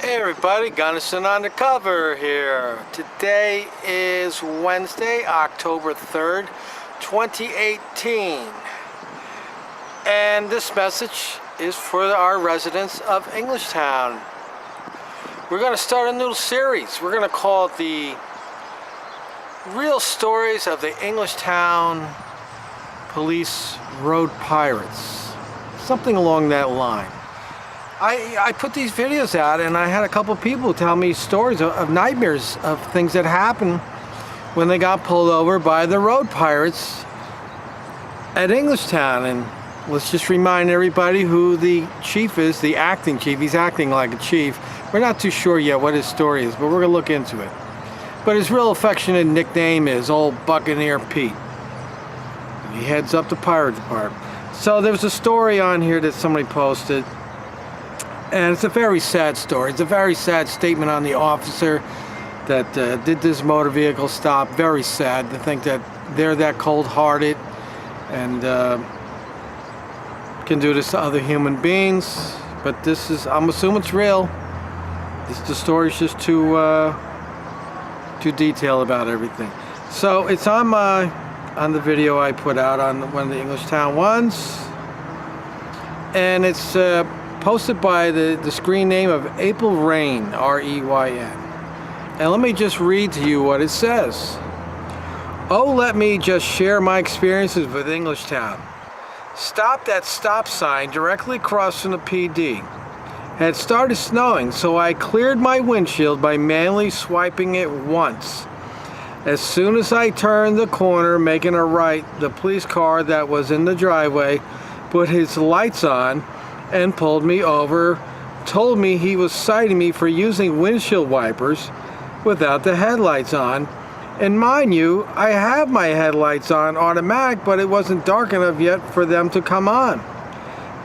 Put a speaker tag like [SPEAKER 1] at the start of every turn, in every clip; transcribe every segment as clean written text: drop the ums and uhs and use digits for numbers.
[SPEAKER 1] Hey everybody, Gunnison Undercover here. Today is Wednesday, October 3rd, 2018. And this message is for our residents of Englishtown. We're going to start a new series. We're going to call it the Real Stories of the Englishtown Police Road Pirates. Something along that line. I put these videos out and I had a couple people tell me stories of nightmares of things that happened when they got pulled over by the road pirates at Englishtown. And let's just remind everybody who the chief is, the acting chief. He's acting like a chief. We're not too sure yet what his story is, but we're going to look into it. But his real affectionate nickname is Old Buccaneer Pete. He heads up the pirate department. So there was a story on here that somebody posted. And it's a very sad story. It's a very sad statement on the officer that did this motor vehicle stop. Very sad to think that they're that cold-hearted and can do this to other human beings. But this is, I'm assuming it's real. The story's just too detailed about everything. So it's on the video I put out on one of the Englishtown ones, and it's posted by the screen name of April Rain, R-E-Y-N. And let me just read to you what it says. Oh, let me just share my experiences with Englishtown. Stopped at stop sign directly across from the PD. Had started snowing, so I cleared my windshield by manually swiping it once. As soon as I turned the corner, making a right, the police car that was in the driveway put his lights on and pulled me over, told me he was citing me for using windshield wipers without the headlights on. And mind you, I have my headlights on automatic, but it wasn't dark enough yet for them to come on.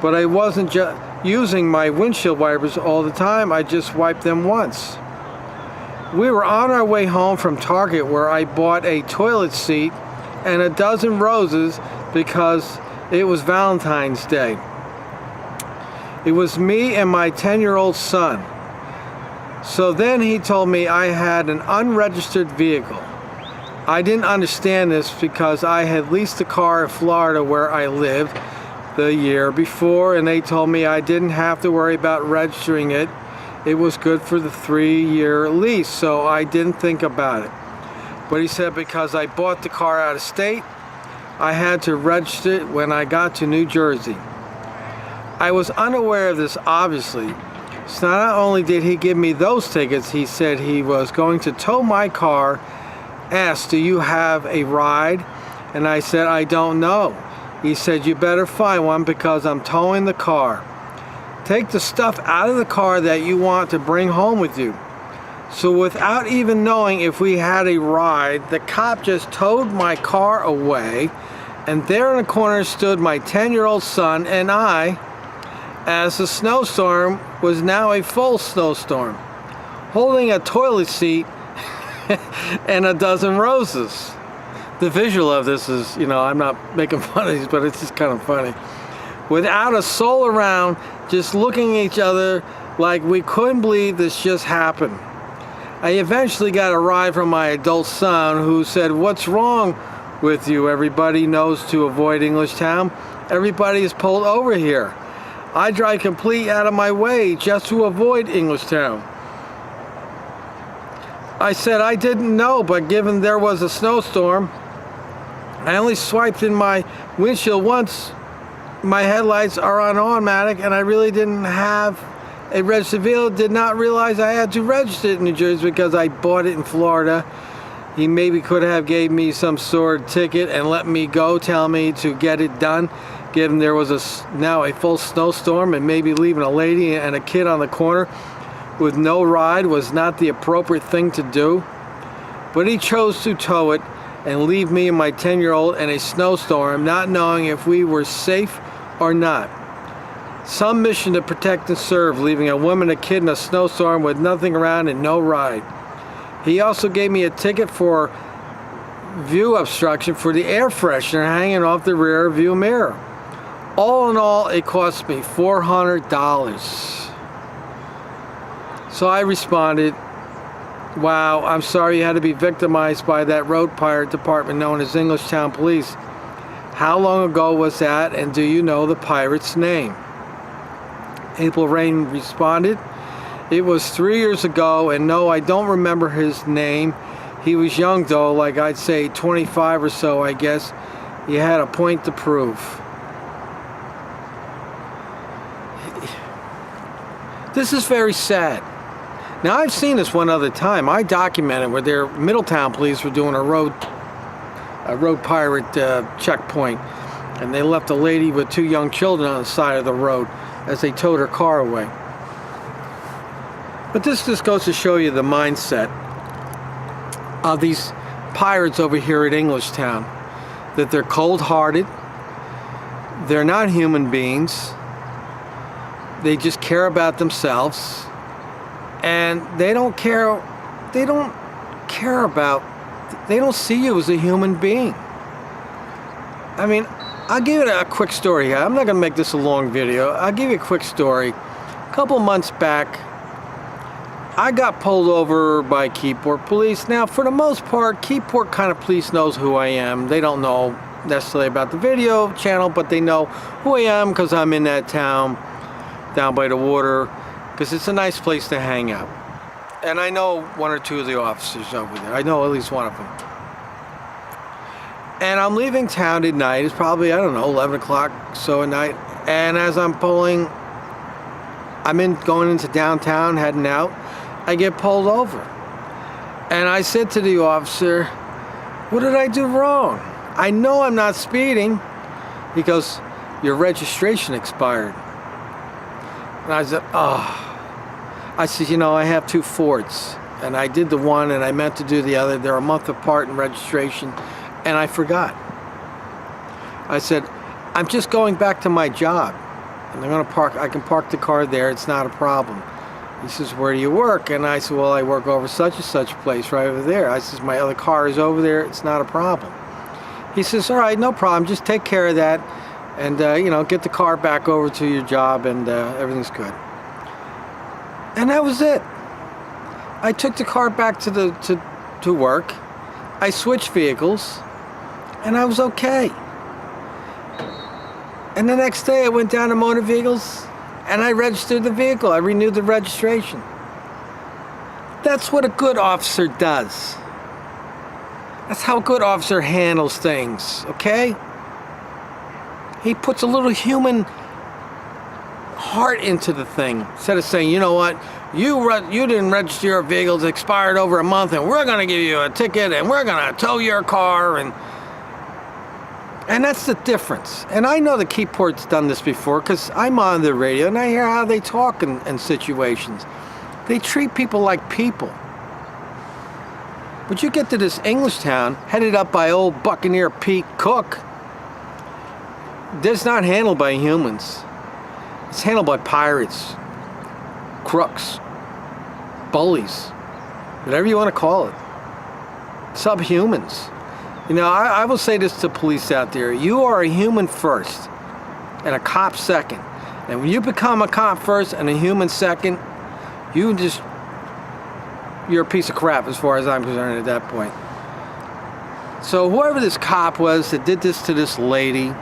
[SPEAKER 1] But I wasn't just using my windshield wipers all the time, I just wiped them once. We were on our way home from Target, where I bought a toilet seat and a dozen roses because it was Valentine's Day. It was me and my 10-year-old son. So then he told me I had an unregistered vehicle. I didn't understand this because I had leased a car in Florida where I lived the year before, and they told me I didn't have to worry about registering it. It was good for the 3-year lease, so I didn't think about it. But he said because I bought the car out of state, I had to register it when I got to New Jersey. I was unaware of this, obviously. So not only did he give me those tickets, he said he was going to tow my car, asked, do you have a ride? And I said, I don't know. He said, you better find one because I'm towing the car. Take the stuff out of the car that you want to bring home with you. So without even knowing if we had a ride, the cop just towed my car away, and there in the corner stood my 10-year-old son and I, as the snowstorm was now a full snowstorm, holding a toilet seat and a dozen roses. The visual of this is, you know, I'm not making fun of these, but it's just kind of funny. Without a soul around, just looking at each other like we couldn't believe this just happened. I eventually got a ride from my adult son, who said, what's wrong with you? Everybody knows to avoid Englishtown. Everybody is pulled over here. I drive complete out of my way just to avoid Englishtown. I said I didn't know, but given there was a snowstorm, I only swiped in my windshield once. My headlights are on automatic, and I really didn't have a registered vehicle. Did not realize I had to register it in New Jersey because I bought it in Florida. He maybe could have gave me some sort of ticket and let me go, tell me to get it done, given there was now a full snowstorm, and maybe leaving a lady and a kid on the corner with no ride was not the appropriate thing to do. But he chose to tow it and leave me and my 10-year-old in a snowstorm, not knowing if we were safe or not. Some mission to protect and serve, leaving a woman and a kid in a snowstorm with nothing around and no ride. He also gave me a ticket for view obstruction for the air freshener hanging off the rear view mirror. All in all, it cost me $400. So I responded, wow, I'm sorry you had to be victimized by that road pirate department known as Englishtown Police. How long ago was that, and do you know the pirate's name? April Rain responded, it was 3 years ago, and no, I don't remember his name. He was young though, like I'd say 25 or so, I guess. He had a point to prove. This is very sad. Now, I've seen this one other time. I documented where their Middletown police were doing a road pirate checkpoint, and they left a lady with 2 young children on the side of the road as they towed her car away. But this just goes to show you the mindset of these pirates over here at Englishtown, that they're cold-hearted, they're not human beings, they just care about themselves, and they don't see you as a human being. I mean, I'll give you a quick story here. I'm not going to make this a long video. I'll give you a quick story. A couple months back, I got pulled over by Keyport police. Now, for the most part, Keyport kind of police knows who I am. They don't know necessarily about the video channel, but they know who I am because I'm in that town down by the water, because it's a nice place to hang out. And I know 1 or 2 of the officers over there. I know at least one of them. And I'm leaving town at night. It's probably, I don't know, 11 o'clock so at night. And as I'm going into downtown, heading out, I get pulled over. And I said to the officer, what did I do wrong? I know I'm not speeding. He goes, your registration expired. And I said, oh. I said, you know, I have 2 Fords. And I did the one and I meant to do the other. They're a month apart in registration. And I forgot. I said, I'm just going back to my job. And I'm going to I can park the car there. It's not a problem. He says, where do you work? And I said, well, I work over such and such place right over there. I says, my other car is over there. It's not a problem. He says, all right, no problem. Just take care of that. And, you know, get the car back over to your job and everything's good. And that was it. I took the car back to work. I switched vehicles. And I was okay. And the next day I went down to motor vehicles and I registered the vehicle. I renewed the registration. That's what a good officer does. That's how a good officer handles things, okay? He puts a little human heart into the thing instead of saying, you know what, you didn't register your vehicle, it's expired over a month, and we're going to give you a ticket, and we're going to tow your car, and that's the difference. And I know that Keyport's done this before because I'm on the radio and I hear how they talk in situations. They treat people like people. But you get to this Englishtown, headed up by old Buccaneer Pete Cook. It's not handled by humans. It's handled by pirates, crooks, bullies, whatever you want to call it. Subhumans. You know, I will say this to police out there. You are a human first and a cop second. And when you become a cop first and a human second, you're a piece of crap as far as I'm concerned at that point. So whoever this cop was that did this to this lady,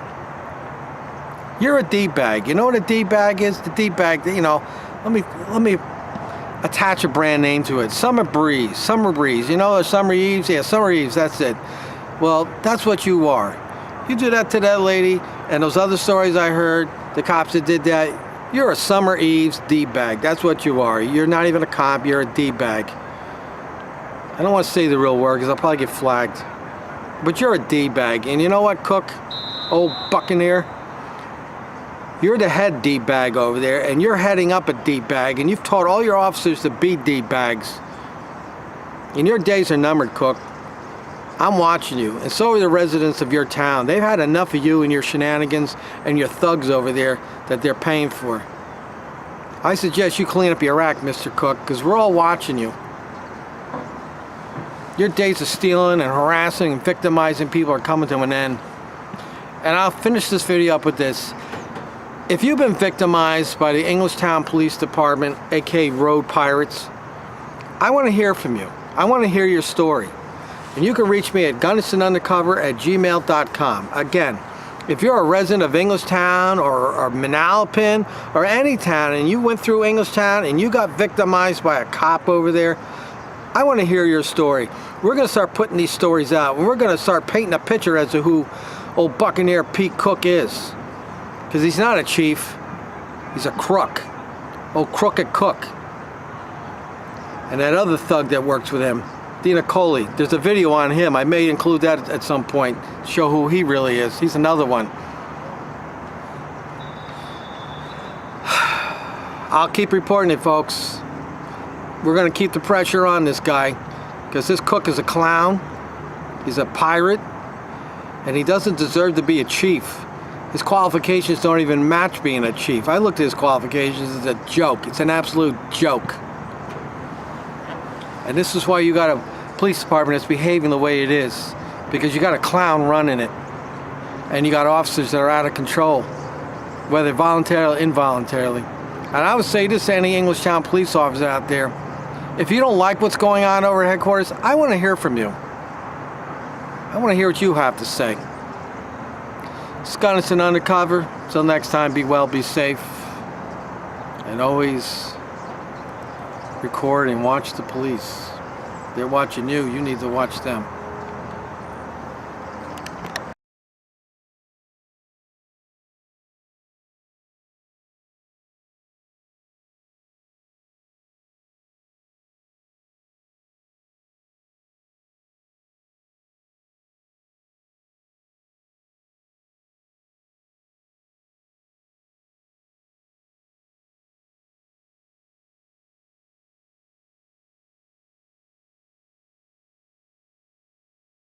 [SPEAKER 1] you're a D-bag. You know what a D-bag is? The D-bag, you know, let me attach a brand name to it. Summer Breeze. You know, Summer Eves? Yeah, Summer Eves, that's it. Well, that's what you are. You do that to that lady, and those other stories I heard, the cops that did that, you're a Summer Eves D-bag. That's what you are. You're not even a cop, you're a D-bag. I don't want to say the real word because I'll probably get flagged. But you're a D-bag. And you know what, Cook? Old Buccaneer? You're the head D-bag over there, and you're heading up a D-bag, and you've taught all your officers to be D-bags. And your days are numbered, Cook. I'm watching you, and so are the residents of your town. They've had enough of you and your shenanigans and your thugs over there that they're paying for. I suggest you clean up your act, Mr. Cook, because we're all watching you. Your days of stealing and harassing and victimizing people are coming to an end. And I'll finish this video up with this. If you've been victimized by the Englishtown Police Department, aka Road Pirates, I want to hear from you. I want to hear your story. And you can reach me at gunnistondundercover@gmail.com. Again, if you're a resident of Englishtown or Manalapan or any town and you went through Englishtown and you got victimized by a cop over there, I want to hear your story. We're going to start putting these stories out, and we're going to start painting a picture as to who old Buccaneer Pete Cook is. Because he's not a chief, he's a crook. Old Crooked Cook. And that other thug that works with him, Dina Coley, there's a video on him. I may include that at some point, show who he really is. He's another one. I'll keep reporting it, folks. We're going to keep the pressure on this guy, because this Cook is a clown, he's a pirate, and he doesn't deserve to be a chief. His qualifications don't even match being a chief. I looked at his qualifications as a joke. It's an absolute joke. And this is why you got a police department that's behaving the way it is, because you got a clown running it, and you got officers that are out of control, whether voluntarily or involuntarily. And I would say this to any Englishtown police officer out there: if you don't like what's going on over at headquarters, I want to hear from you. I want to hear what you have to say. It's Gunnison Undercover. Till next time, be well, be safe, and always record and watch the police. They're watching you. You need to watch them.